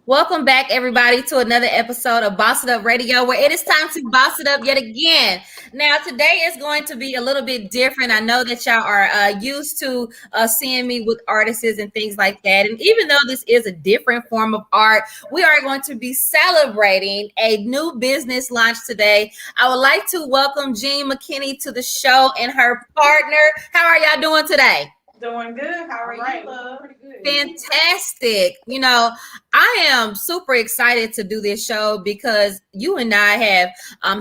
Welcome back, everybody, to another episode of Boss It Up Radio, where it is time to boss it up yet again. Now, today is going to be a little bit different. I know that y'all are used to seeing me with artists and things like that. And even though this is a different form of art, we are going to be celebrating a new business launch today. I would like to welcome Jean McKinney to the show and her partner. How are y'all doing today? Doing good. How are you, love? Pretty good. Fantastic. I am super excited to do this show because you and I have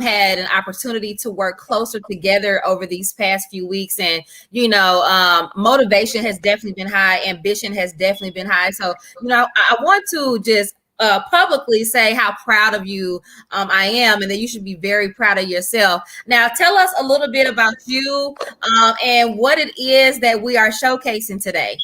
had an opportunity to work closer together over these past few weeks. And, motivation has definitely been high. Ambition has definitely been high. So, I want to just publicly say how proud of you I am, and that you should be very proud of yourself. Now, tell us a little bit about you and what it is that we are showcasing today.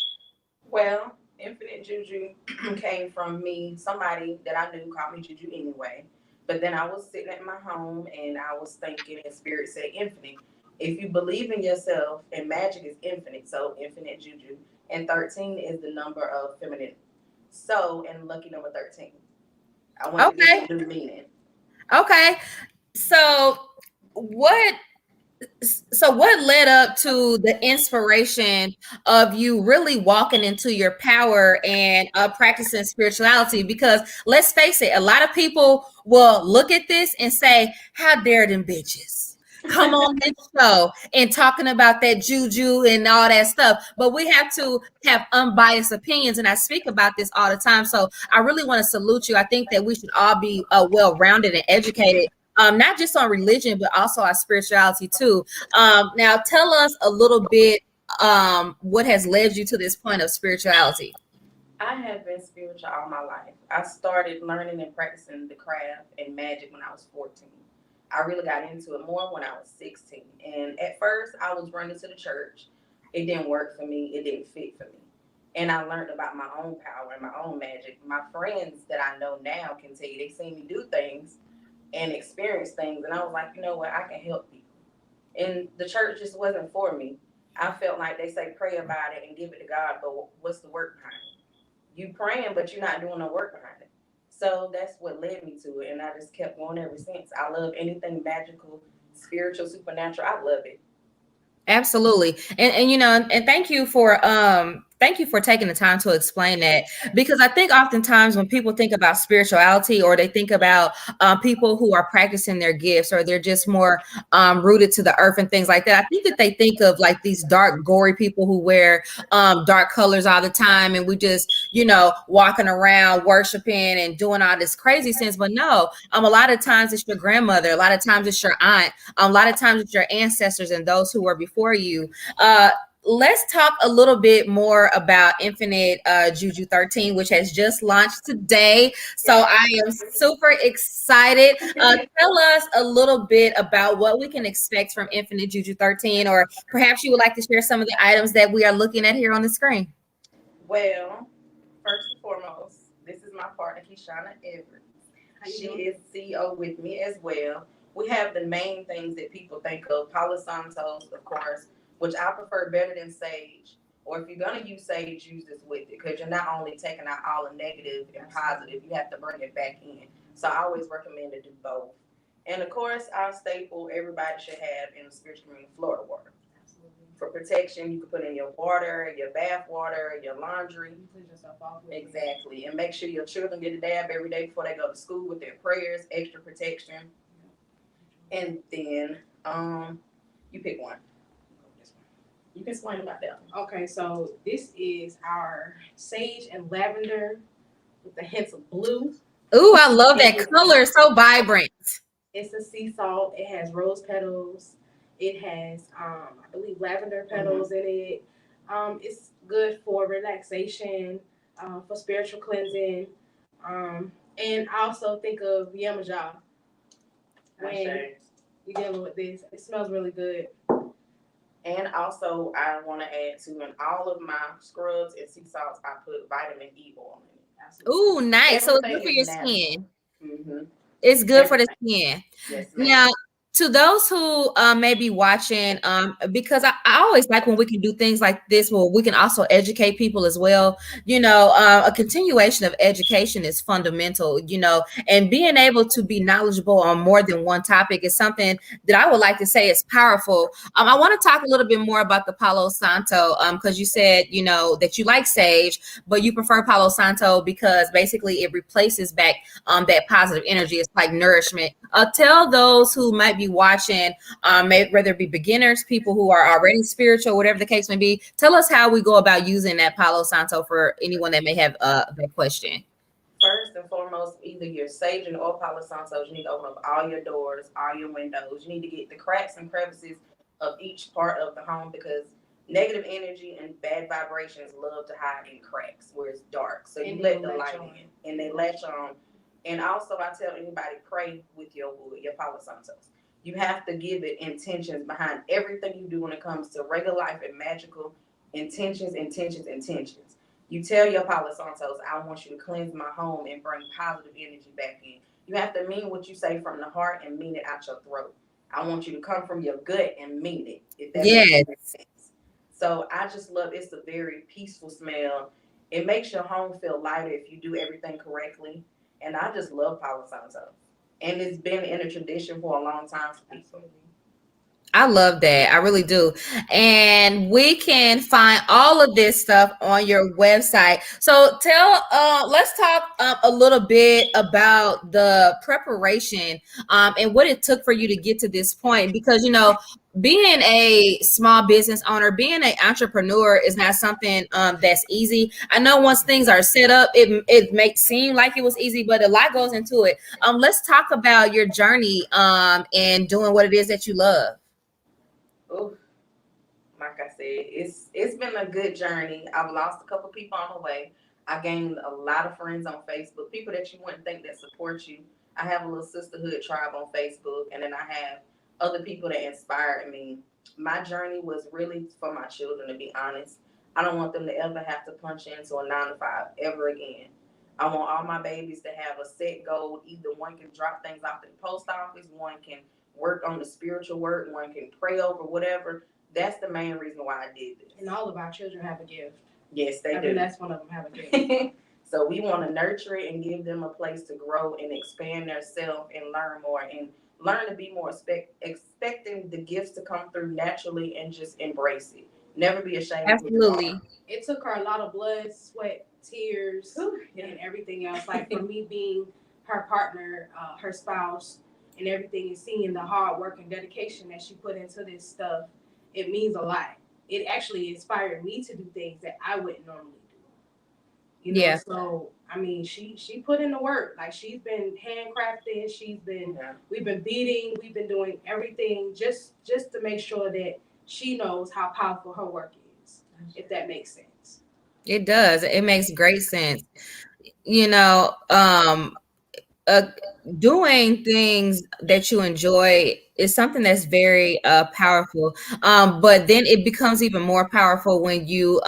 Well, Infinite JuJu came from me. Somebody that I knew called me JuJu anyway. But then I was sitting at my home and I was thinking, and Spirit said infinite. If you believe in yourself, and magic is infinite, so infinite JuJu. And 13 is the number of feminine. So, and lucky number 13. I want to give you the meaning. Okay. What what led up to the inspiration of you really walking into your power and practicing spirituality? Because let's face it, a lot of people will look at this and say, how dare them bitches come on this show and talking about that juju and all that stuff. But we have to have unbiased opinions, and I speak about this all the time. So I really want to salute you. I think that we should all be well-rounded and educated, not just on religion, but also our spirituality too. Now, tell us a little bit what has led you to this point of spirituality. I have been spiritual all my life. I started learning and practicing the craft and magic when I was 14. I really got into it more when I was 16. And at first, I was running to the church. It didn't work for me. It didn't fit for me. And I learned about my own power and my own magic. My friends that I know now can tell you, they seen me do things and experience things. And I was like, you know what? I can help people. And the church just wasn't for me. I felt like they say pray about it and give it to God, but what's the work behind it? You praying, but you're not doing no work behind it. So that's what led me to it. And I just kept going ever since. I love anything magical, spiritual, supernatural. I love it. Absolutely. And thank you for taking the time to explain that, because I think oftentimes when people think about spirituality, or they think about people who are practicing their gifts, or they're just more rooted to the earth and things like that, I think that they think of like these dark, gory people who wear dark colors all the time, and we just, walking around worshiping and doing all this crazy sins. But no, a lot of times it's your grandmother, a lot of times it's your aunt, a lot of times it's your ancestors and those who were before you. Let's talk a little bit more about Infinite JuJu 13, which has just launched today. So I am super excited. Tell us a little bit about what we can expect from Infinite JuJu 13, or perhaps you would like to share some of the items that we are looking at here on the screen. Well, first and foremost, this is my partner, Kishana Everett. She is CEO with me as well. We have the main things that people think of: Palo Santos, of course, which I prefer better than sage. Or if you're going to use sage, use this with it, because you're not only taking out all the negative and positive, you have to bring it back in. So I always recommend to do both. And of course, our staple everybody should have in the spiritual community, Florida water. For protection, you can put in your water, your bath water, your laundry. You clean yourself off. Exactly. And make sure your children get a dab every day before they go to school with their prayers, extra protection. And then you pick one. You can explain about that one. Okay, so this is our sage and lavender with a hint of blue. Ooh, I love that color. So vibrant. It's a sea salt. It has rose petals. It has, I believe, lavender petals in it. It's good for relaxation, for spiritual cleansing. And I also think of Yamaja when you're dealing with this. It smells really good. And also, I want to add to, in all of my scrubs and sea salts, I put vitamin E oil in it. Ooh, nice. So it's good for your skin. It's good for the skin. Yes, now, To those who may be watching, because I always like when we can do things like this where we can also educate people as well. A continuation of education is fundamental, and being able to be knowledgeable on more than one topic is something that I would like to say is powerful. I want to talk a little bit more about the Palo Santo, because you said, that you like sage, but you prefer Palo Santo because basically it replaces back that positive energy. It's like nourishment. Tell those who might be watching, whether it be beginners, people who are already spiritual, whatever the case may be, tell us how we go about using that Palo Santo for anyone that may have that question. First and foremost, either your sage or Palo Santos, you need to open up all your doors, all your windows. You need to get the cracks and crevices of each part of the home because negative energy and bad vibrations love to hide in cracks where it's dark. So you let the light in and they latch on. And also, I tell anybody, pray with your wood, your Palo Santos. You have to give it intentions behind everything you do when it comes to regular life and magical intentions, intentions, intentions. You tell your Palo Santos, I want you to cleanse my home and bring positive energy back in. You have to mean what you say from the heart and mean it out your throat. I want you to come from your gut and mean it, if that Yes. makes sense. So I just love it's a very peaceful smell. It makes your home feel lighter if you do everything correctly. And I just love Palo Santo. And it's been in a tradition for a long time for people. I love that. I really do. And we can find all of this stuff on your website. So let's talk a little bit about the preparation and what it took for you to get to this point. Because, being a small business owner, being an entrepreneur is not something that's easy. I know once things are set up, it may seem like it was easy, but a lot goes into it. Let's talk about your journey and doing what it is that you love. Ooh, like I said, it's been a good journey. I've lost a couple people on the way. I gained a lot of friends on Facebook, people that you wouldn't think that support you. I have a little sisterhood tribe on Facebook, and then I have other people that inspired me. My journey was really for my children, to be honest. I don't want them to ever have to punch into a 9 to 5 ever again. I want all my babies to have a set goal. Either one can drop things off at the post office, one can work on the spiritual work, one can pray over whatever. That's the main reason why I did this. And all of our children have a gift. Yes, they do. I mean, that's one of them have a gift. So we want to nurture it and give them a place to grow and expand their self and learn more and learn to be more expecting the gifts to come through naturally and just embrace it. Never be ashamed. Absolutely. It took her a lot of blood, sweat, tears, and everything else. Like for me being her partner, her spouse, and everything, and seeing the hard work and dedication that she put into this stuff, it means a lot. It actually inspired me to do things that I wouldn't normally do. Yeah. So I mean, she put in the work. Like she's been handcrafting. We've been beating. We've been doing everything just to make sure that she knows how powerful her work is. If that makes sense. It does. It makes great sense. You know, um, uh, Doing things that you enjoy is something that's very powerful. But then it becomes even more powerful when you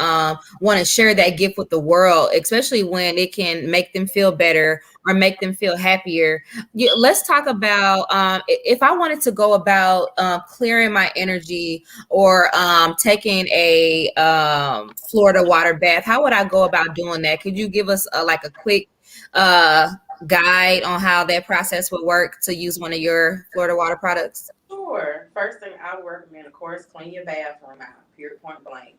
want to share that gift with the world, especially when it can make them feel better or make them feel happier. Let's talk about if I wanted to go about clearing my energy or taking a Florida water bath. How would I go about doing that? Could you give us like a quick guide on how that process would work to use one of your Florida water products? Sure. First thing I would recommend, of course, clean your bathroom out, period, point blank.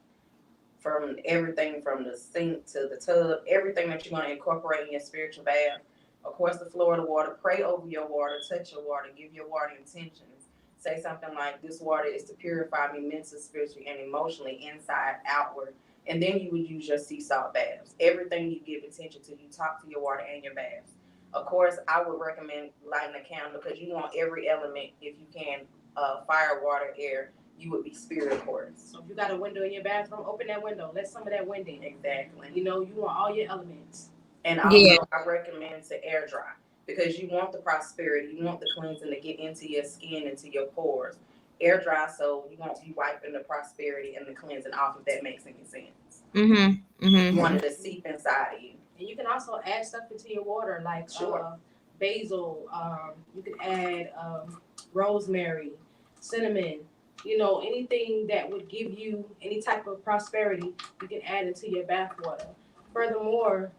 From everything from the sink to the tub, everything that you're going to incorporate in your spiritual bath. Of course, the Florida water, pray over your water, touch your water, give your water intentions. Say something like, this water is to purify me mentally, spiritually, and emotionally, inside, outward. And then you would use your sea salt baths. Everything you give attention to, you talk to your water and your baths. Of course, I would recommend lighting a candle because you want every element, if you can, fire, water, air. You would be spirit, of course. So if you got a window in your bathroom, open that window. Let some of that wind in. Exactly. You want all your elements. And also, I recommend to air dry because you want the prosperity, you want the cleansing to get into your skin, into your pores. Air dry, so you won't be wiping the prosperity and the cleansing off, if that makes any sense. You want it to seep inside of you. And you can also add stuff into your water, like basil. You can add rosemary, cinnamon. You know, anything that would give you any type of prosperity, you can add into your bath water. Furthermore,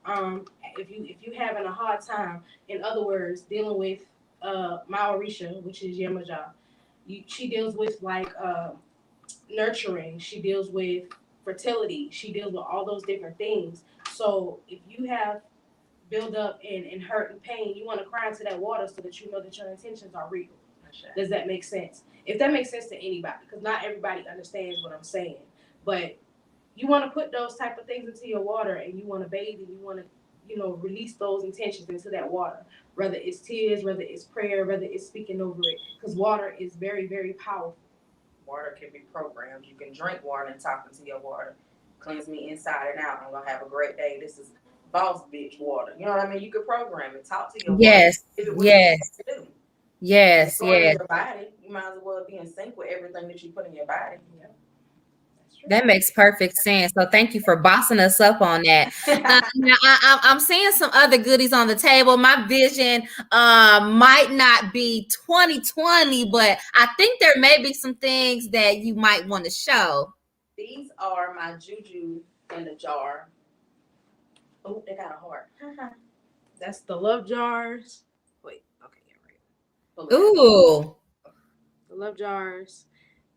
if you having a hard time, in other words, dealing with Maorisha, which is Yemaja, she deals with like nurturing. She deals with fertility. She deals with all those different things. So if you have build up and hurt and pain, you want to cry into that water so that you know that your intentions are real. Does that make sense? If that makes sense to anybody, because not everybody understands what I'm saying, but you want to put those type of things into your water, and you want to bathe, and you want to, release those intentions into that water. Whether it's tears, whether it's prayer, whether it's speaking over it, because water is very, very powerful. Water can be programmed. You can drink water and talk into your water. Cleanse me inside and out. I'm gonna have a great day. This is boss bitch water. You know what I mean? You could program it. Talk to your water. Yes, If it yes, do. yes, Going in yes. your body, you might as well be in sync with everything that you put in your body. Yeah, that's true. That makes perfect sense. So thank you for bossing us up on that. Now I'm seeing some other goodies on the table. My vision might not be 2020, but I think there may be some things that you might want to show. These are my JuJu in the jar. Oh, they got a heart. That's the love jars. Wait, okay, yeah, right. Pull it out. Ooh. The love jars.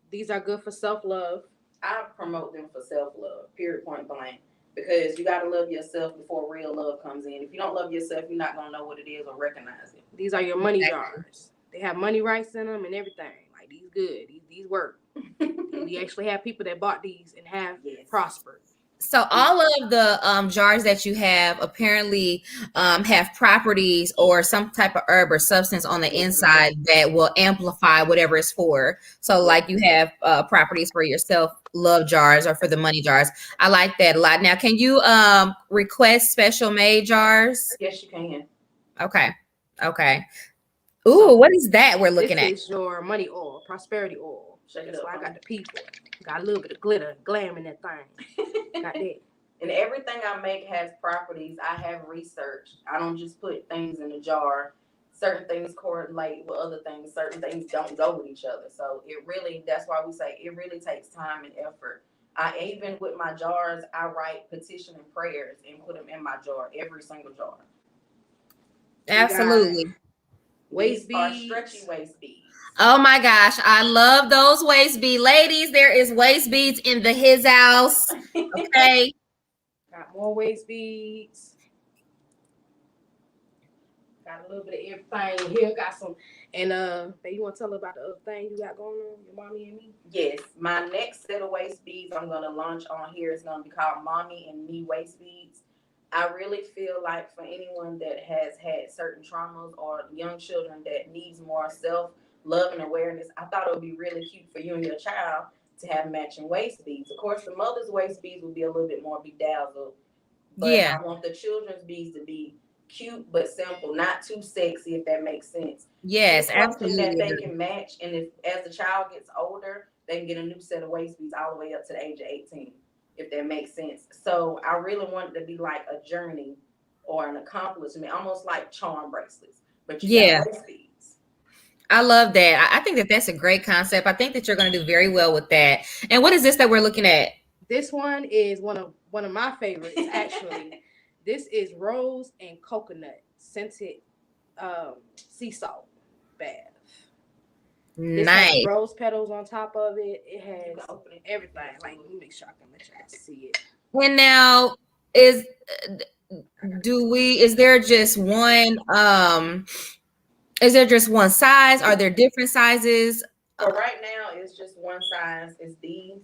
These are good for self-love. I promote them for self-love, period, point blank. Because you got to love yourself before real love comes in. If you don't love yourself, you're not going to know what it is or recognize it. These are your money jars. They have money rights in them and everything. Like, these good. These work. We actually have people that bought these and have prospered. So all of the jars that you have apparently have properties or some type of herb or substance on the inside that will amplify whatever it's for. So like you have properties for your self-love jars or for the money jars. I like that a lot. Now, can you request special made jars? Yes, you can. Okay. Okay. Ooh, what is that we're looking at? This is your money oil, prosperity oil. Check it That's out. why I got the people. Got a little bit of glitter, glam in that thing. Got that. And everything I make has properties. I have researched. I don't just put things in a jar. Certain things correlate with other things. Certain things don't go with each other. So that's why we say it really takes time and effort. Even with my jars, I write petition and prayers and put them in my jar, every single jar. Absolutely. Waist These are beads. stretchy waist beads. Oh my gosh, I love those waist beads. Ladies, there is waist beads in his house. Okay. Got more waist beads. Got a little bit of everything here. Got some. And babe, you want to tell her about the other thing you got going on, your mommy and me? Yes, my next set of waist beads I'm going to launch on here is going to be called Mommy and Me waist beads. I really feel like for anyone that has had certain traumas or young children that needs more self-love and awareness, I thought it would be really cute for you and your child to have matching waist beads. Of course, the mother's waist beads will be a little bit more bedazzled, but Yeah. I want the children's beads to be cute but simple, not too sexy, if that makes sense. Yes, It's something absolutely. that they can match, and if as the child gets older, they can get a new set of waist beads all the way up to the age of 18, if that makes sense. So I really want it to be like a journey or an accomplishment, almost like charm bracelets, but you got waist beads. I love that. I think that that's a great concept. I think that you're going to do very well with that. And what is this that we're looking at? This one is one of my favorites, actually. This is rose and coconut scented sea salt bath. This Nice. has rose petals on top of it. It has everything. Like, let me make sure I can let y'all see it. And now is there just one size? Are there different sizes? So right now it's just one size, it's these.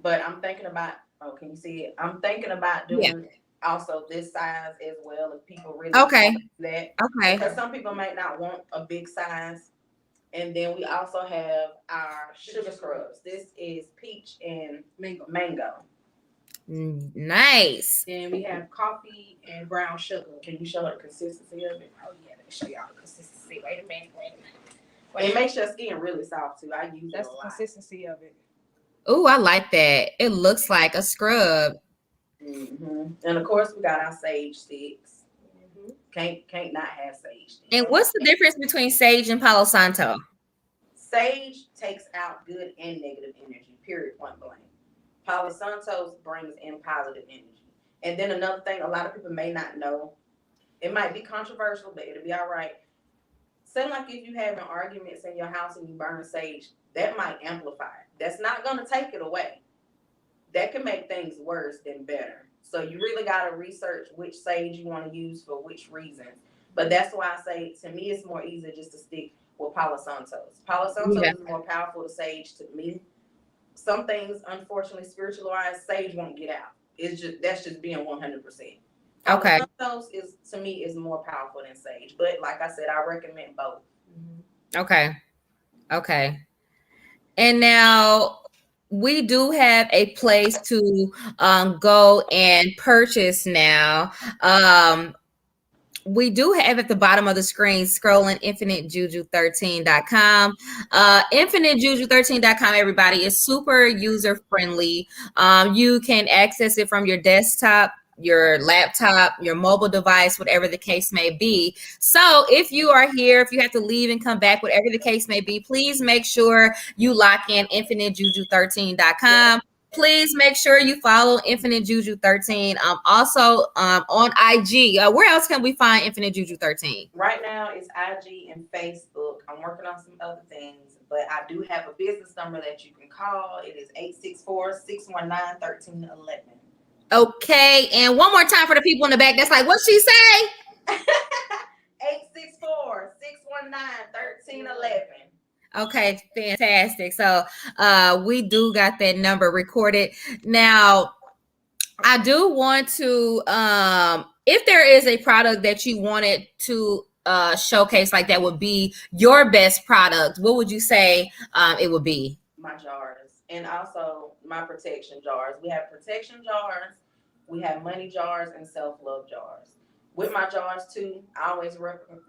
But I'm thinking about, can you see it? I'm thinking about doing also this size as well if people really want that. Okay. Because some people might not want a big size. And then we also have our sugar scrubs. This is peach and mango. Nice. Then we have coffee and brown sugar. Can you show her the consistency of it? Oh yeah, let me show y'all the consistency. Wait a minute. It makes your skin really soft too. I use That's it a the lot. consistency of it. Oh, I like that. It looks like a scrub. Mm-hmm. And of course, we got our sage sticks. Mm-hmm. Can't not have sage. And what's the difference between sage and Palo Santo? Sage takes out good and negative energy, period, point blank. Palo Santos brings in positive energy. And then another thing, a lot of people may not know, it might be controversial, but it'll be all right. Say like if you having arguments in your house and you burn sage, that might amplify it. That's not gonna take it away. That can make things worse than better. So you really gotta research which sage you want to use for which reasons. But that's why I say to me it's more easy just to stick with Palo Santos. Palo Santos Yeah. is more powerful to sage to me. Some things, unfortunately, spiritualized sage won't get out. It's just that's just being 100%. Palo Okay. Santos is to me is more powerful than sage, but like I said, I recommend both. Okay. Okay. And now we do have a place to go and purchase now. We do have at the bottom of the screen scrolling infinitejuju13.com. Infinitejuju13.com, everybody, is super user friendly. You can access it from your desktop, your laptop, your mobile device, whatever the case may be. So if you are here, if you have to leave and come back, whatever the case may be, please make sure you lock in infinitejuju13.com. Please make sure you follow Infinite Juju 13. Also on IG. Where else can we find Infinite Juju 13? Right now it's IG and Facebook. I'm working on some other things, but I do have a business number that you can call. It is 864-619-1311. Okay, and one more time for the people in the back. That's like, what she say? 864-619-1311. Okay, fantastic. So we do got that number recorded. Now, I do want to if there is a product that you wanted to showcase, like that would be your best product, what would you say it would be? My jars and also my protection jars. We have protection jars, we have money jars, and self-love jars. With my jars too, I always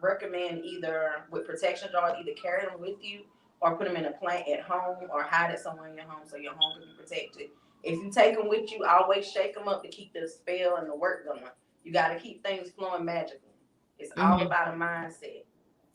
recommend either with protection jars, either carry them with you or put them in a plant at home or hide it somewhere in your home so your home can be protected. If you take them with you, always shake them up to keep the spell and the work going. You got to keep things flowing magically. It's all about a mindset.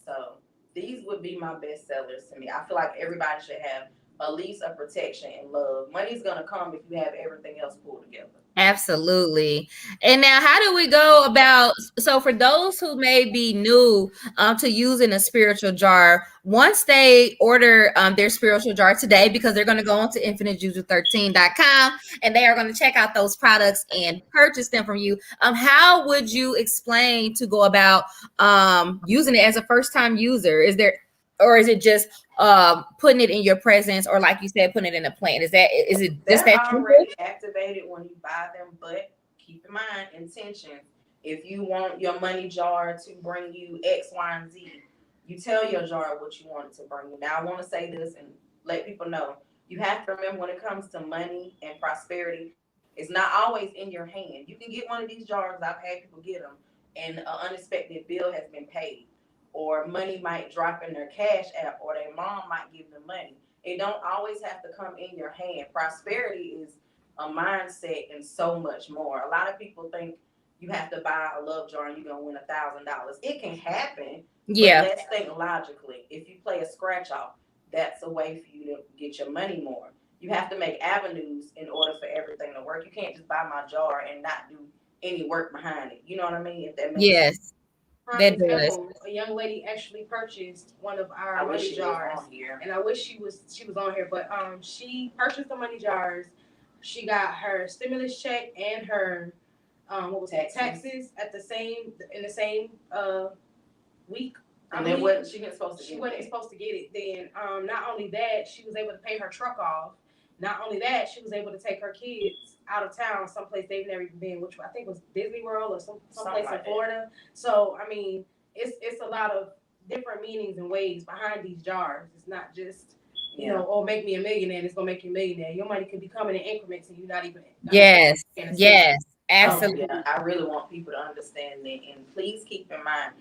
So these would be my best sellers to me. I feel like everybody should have at least a protection and love. Money's gonna come if you have everything else pulled together. Absolutely. And now, how do we go about? So, for those who may be new to using a spiritual jar, once they order their spiritual jar today, because they're going to go onto infinitejuju13.com and they are going to check out those products and purchase them from you, how would you explain to go about using it as a first time user? Or is it just putting it in your presence, or like you said, putting it in a plant? Is it just They're that simple? already activated when you buy them, but keep in mind intention. If you want your money jar to bring you X, Y, and Z, you tell your jar what you want it to bring you. Now, I want to say this and let people know you have to remember when it comes to money and prosperity, it's not always in your hand. You can get one of these jars. I've had people get them, and an unexpected bill has been paid, or money might drop in their cash app, or their mom might give them money. It don't always have to come in your hand. Prosperity is a mindset and so much more. A lot of people think you have to buy a love jar and you're gonna win $1,000. It can happen, but Yeah. let's think logically. If you play a scratch off, that's a way for you to get your money more. You have to make avenues in order for everything to work. You can't just buy my jar and not do any work behind it. You know what I mean? If that makes sense. Yes, For that does. example, a young lady actually purchased one of our I wish money she was jars, on here. and I wish she was on here. But she purchased the money jars. She got her stimulus check and her what was it, taxes at the same in the same week. And then what she wasn't supposed to She get wasn't supposed to get it. Then not only that, she was able to pay her truck off. Not only that, she was able to take her kids out of town, someplace they've never even been, which I think was Disney World or someplace like in Florida. So I mean, it's a lot of different meanings and ways behind these jars. It's not just oh, make me a millionaire. It's gonna make you a millionaire. Your money could be coming in increments, and you're not even. Yes, yes, absolutely. Yeah, I really want people to understand that. And please keep in mind,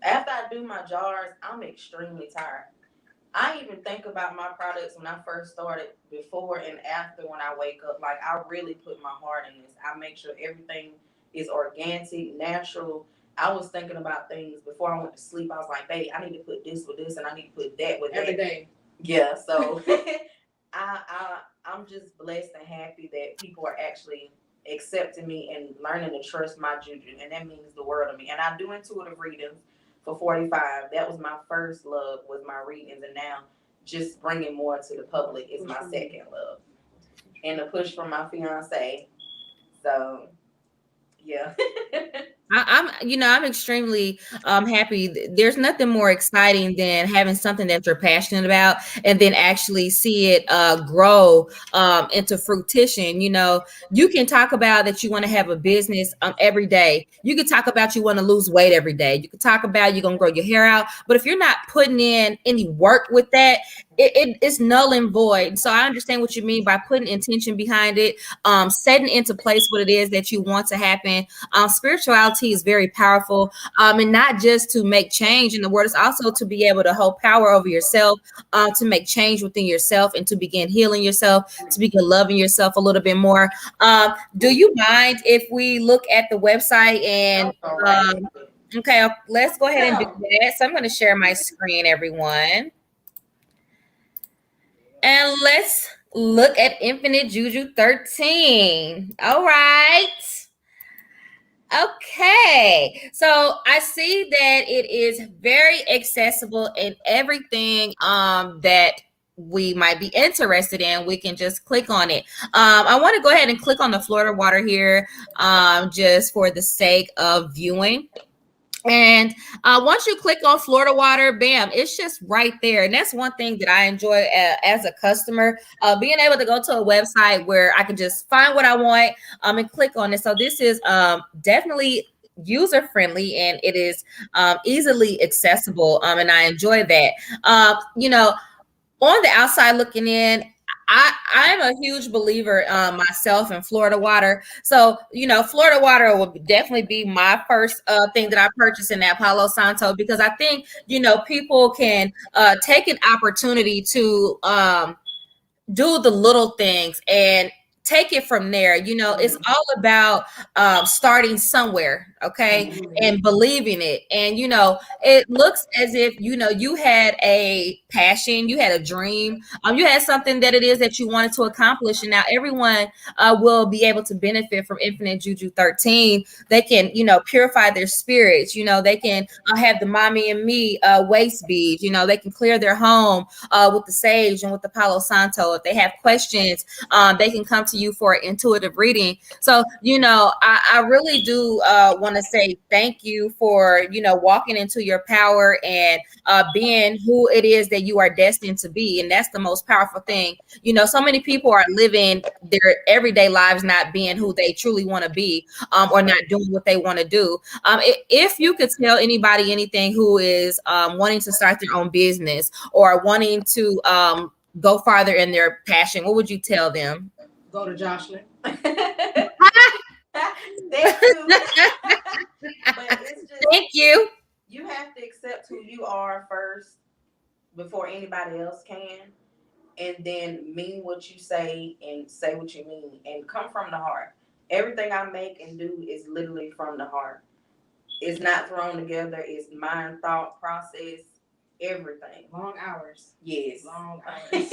after I do my jars, I'm extremely tired. I even think about my products when I first started, before and after when I wake up. Like, I really put my heart in this. I make sure everything is organic, natural. I was thinking about things before I went to sleep. I was like, babe, I need to put this with this, and I need to put that with every that. day. Yeah, so I'm just blessed and happy that people are actually accepting me and learning to trust my JuJu, and that means the world to me. And I do intuitive readings for 45. That was my first love, was my readings, and now just bringing more to the public is my second love, and the push from my fiance. So yeah. I'm extremely happy. There's nothing more exciting than having something that you're passionate about and then actually see it grow into fruition. You can talk about that you want to have a business every day. You can talk about you want to lose weight every day. You can talk about you're gonna grow your hair out, but if you're not putting in any work with that, it's null and void. So I understand what you mean by putting intention behind it, setting into place what it is that you want to happen. Spirituality is very powerful, and not just to make change in the world. It's also to be able to hold power over yourself, to make change within yourself, and to begin healing yourself, to begin loving yourself a little bit more. Do you mind if we look at the website and okay, let's go ahead and do that. So I'm going to share my screen, everyone. And let's look at Infinite JuJu 13. All right. Okay. So I see that it is very accessible in everything that we might be interested in. We can just click on it. I want to go ahead and click on the Florida water here just for the sake of viewing. And once you click on Florida water, bam, it's just right there. And that's one thing that I enjoy as a customer, being able to go to a website where I can just find what I want and click on it. So this is definitely user friendly, and it is easily accessible. And I enjoy that. On the outside looking in, I'm a huge believer myself in Florida water. So, Florida water would definitely be my first thing that I purchased in that Palo Santo, because I think, people can take an opportunity to do the little things and take it from there. It's all about starting somewhere, okay, and believing it. And it looks as if you had a passion, you had a dream, you had something that it is that you wanted to accomplish, and now everyone will be able to benefit from Infinite JuJu 13. They can purify their spirits. They can have the mommy and me waist beads. They can clear their home with the sage and with the Palo Santo. If they have questions, they can come to you for intuitive reading. So, I really do want to say thank you for, walking into your power and being who it is that you are destined to be. And that's the most powerful thing. So many people are living their everyday lives not being who they truly want to be, or not doing what they want to do. If you could tell anybody anything who is wanting to start their own business or wanting to go farther in their passion, what would you tell them? Go to Jocelyn. Thank you. You have to accept who you are first before anybody else can, and then mean what you say and say what you mean, and come from the heart. Everything I make and do is literally from the heart. It's not thrown together. It's mind, thought, process, everything. Long hours. Yes. Long hours.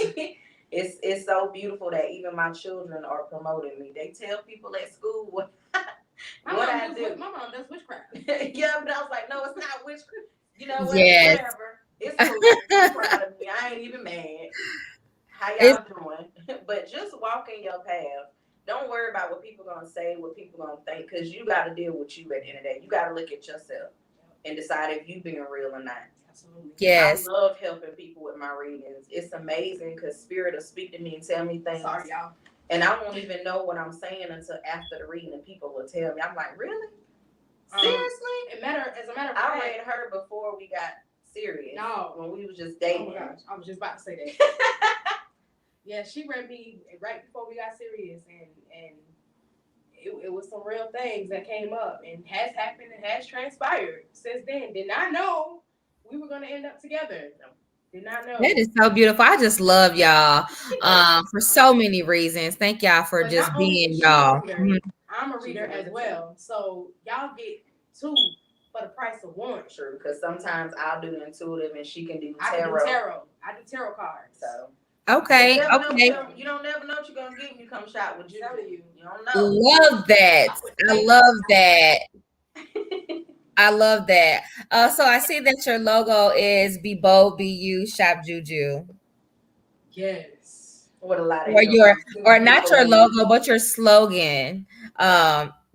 It's so beautiful that even my children are promoting me. They tell people at school what I do. My mom does witchcraft. Yeah, but I was like, no, it's not witchcraft. You know what? Yes. Whatever. It's cool. I'm proud of me. I ain't even mad. How y'all doing? But just walk in your path. Don't worry about what people gonna say, what people gonna think, because you got to deal with you at the end of the day. You got to look at yourself and decide if you being real or not. Absolutely. Yes. I love helping people with my readings. It's amazing because Spirit will speak to me and tell me things. Sorry, y'all. And I won't even know what I'm saying until after the reading, and people will tell me. I'm like, really? Seriously? As a matter of fact, I read her before we got serious. No. When we was just dating. Oh my gosh, I was just about to say that. Yeah, she read me right before we got serious, and it was some real things that came up and has happened and has transpired since then. Did not know we were gonna end up together. Did not know. That is so beautiful. I just love y'all for so many reasons. Thank y'all for But just not only being is she y'all. a reader, I'm a reader as well. So y'all get two for the price of one. True, because sometimes I'll do intuitive and she can do I tarot. can do tarot. I do tarot cards. So Okay, you never okay. know, you don't never know what you're gonna get when you come shop with JuJu. You don't know. Love that. I love that. I love that. So I see that your logo is Be Bold, Be You, Shop JuJu. Yes. With a lot of Or your, or not people your in- logo, but your slogan.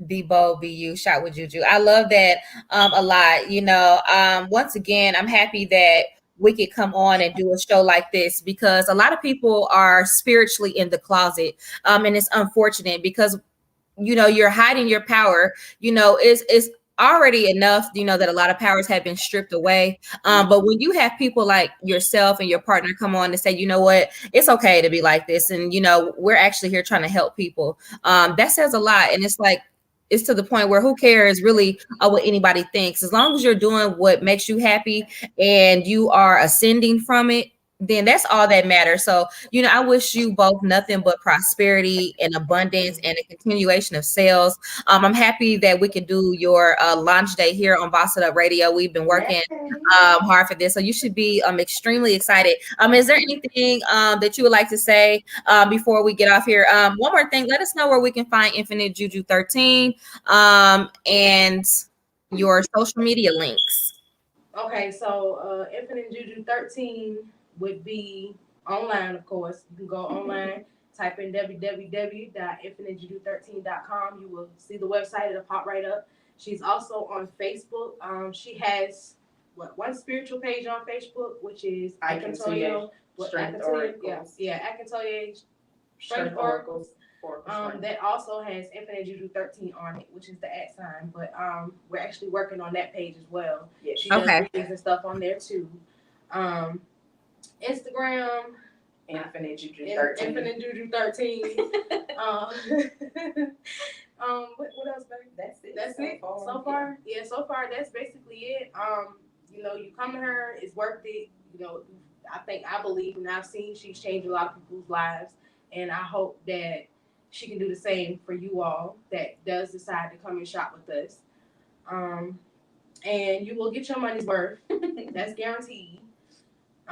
Be bold, be you, shop with JuJu. I love that a lot. You know, once again, I'm happy that we could come on and do a show like this because a lot of people are spiritually in the closet. And it's unfortunate because you know you're hiding your power. You know, it's already enough, you know, that a lot of powers have been stripped away. But when you have people like yourself and your partner come on and say, you know what, it's okay to be like this, and you know, we're actually here trying to help people, that says a lot. And it's like, it's to the point where who cares really what anybody thinks, as long as you're doing what makes you happy and you are ascending from it, then that's all that matters. So, you know, I wish you both nothing but prosperity and abundance and a continuation of sales. I'm happy that we could do your launch day here on Boss It Up Radio. We've been working hard for this, so you should be extremely excited. Is there anything that you would like to say before we get off here? One more thing, let us know where we can find Infinite JuJu 13 and your social media links. Okay, so Infinite JuJu 13 would be online, of course. You can go online, type in www.infinitejuju13.com. You will see the website, it'll pop right up. She's also on Facebook. She has one spiritual page on Facebook, which is Akintoye. Strength Oracles. Akintoye Strength Oracles. That also has Infinite JuJu 13 on it, which is the @ sign. But we're actually working on that page as well. Yes. She does Okay. readings and stuff on there too. Instagram, Infinite JuJu 13. Infinite JuJu 13. What else, baby? That's it. That's it. So far, yeah. So far, that's basically it. You know, you come to her, it's worth it. You know, I believe, and I've seen she's changed a lot of people's lives, and I hope that she can do the same for you all that does decide to come and shop with us. And you will get your money's worth. That's guaranteed.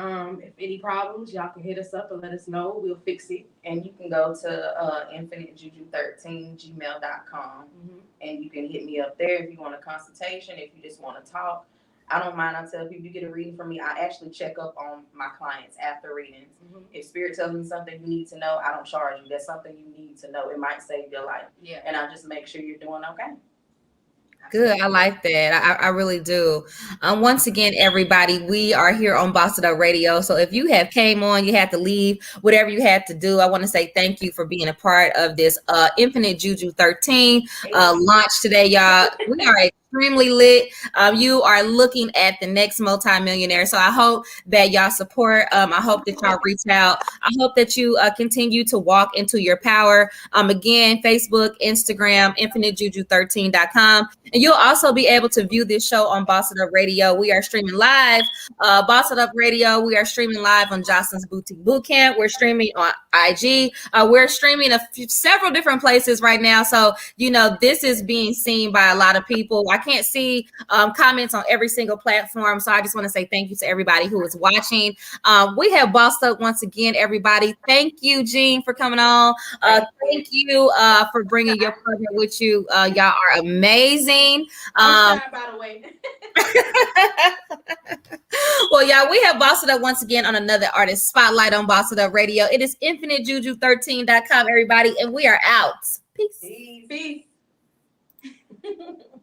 If any problems, y'all can hit us up and let us know. We'll fix it. And you can go to infinitejuju13gmail.com and you can hit me up there if you want a consultation, if you just want to talk. I don't mind. I tell people, you get a reading from me. I actually check up on my clients after readings. If Spirit tells me something you need to know, I don't charge you. That's something you need to know. It might save your life. Yeah. And I just make sure you're doing okay. Good. I like that. I really do. Once again, everybody, we are here on Boss It Up Radio. So if you have came on, you had to leave, whatever you had to do, I want to say thank you for being a part of this Infinite JuJu 13 launch today, y'all. We are extremely lit. You are looking at the next multimillionaire. So I hope that y'all support. I hope that y'all reach out. I hope that you continue to walk into your power. Again, Facebook, Instagram, infinitejuju13.com. And you'll also be able to view this show on Boss It Up Radio. We are streaming live. Boss It Up Radio. We are streaming live on Jocelyn's Boutique Bootcamp. We're streaming on IG. We're streaming several different places right now. So, you know, this is being seen by a lot of people. I can't see comments on every single platform. So I just want to say thank you to everybody who is watching. We have bossed up once again, everybody. Thank you, Jean, for coming on. Thank you for bringing your partner with you. Y'all are amazing. I'm shy, by the way. Well, y'all, we have bossed it up once again on another artist spotlight on Boss It Up Radio. It is infinitejuju13.com, everybody, and we are out. Peace. Peace.